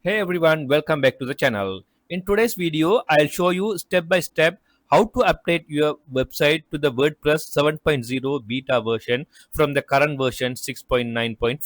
Hey everyone, welcome back to the channel. In today's video, I'll show you step by step how to update your website to the WordPress 7.0 beta version from the current version 6.9.4.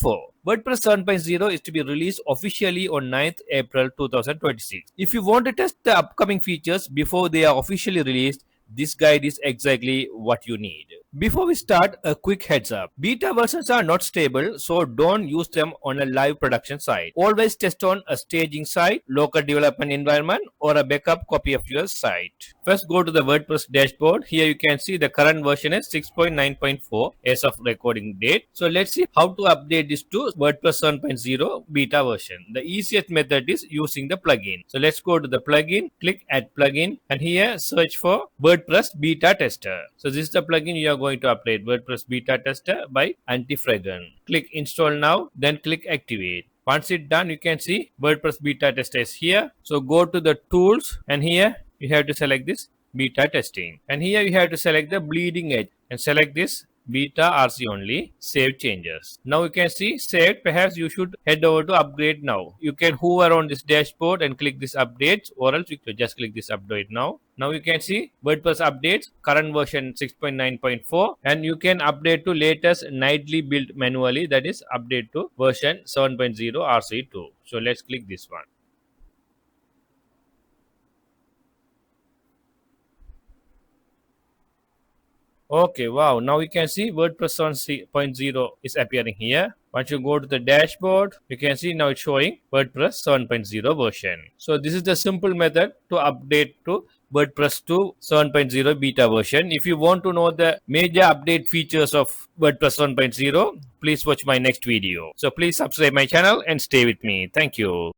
WordPress 7.0 is to be released officially on 9th April 2026. If you want to test the upcoming features before they are officially released, this guide is exactly what you need. Before we start, a quick heads up. Beta versions are not stable, so don't use them on a live production site. Always test on a staging site, local development environment, or a backup copy of your site. First, go to the WordPress dashboard. Here you can see the current version is 6.9.4 as of recording date. So let's see how to update this to WordPress 7.0 beta version. The easiest method is using the plugin. So let's go to the plugin, click add plugin, and here search for WordPress Beta Tester. So this is the plugin you are going to update, WordPress Beta Tester by Anti-Fragrant. Click install now, then click activate. Once it's done, you can see WordPress Beta Tester is here. So go to the tools, and here you have to select this beta testing, and here you have to select the bleeding edge and select this beta RC only, save changes. Now you can see saved. Perhaps you should head over to upgrade now. You can hover on this dashboard and click this updates, or else you can just click this update now. Now you can see WordPress updates, current version 6.9.4, and you can update to latest nightly build manually, that is update to version 7.0 RC2. So let's click this one. Okay, wow. Now you can see WordPress 7.0 is appearing here. Once you go to the dashboard, you can see now it's showing WordPress 7.0 version. So this is the simple method to update to WordPress to 7.0 beta version. If you want to know the major update features of WordPress 7.0, please watch my next video. So please subscribe my channel and stay with me. Thank you.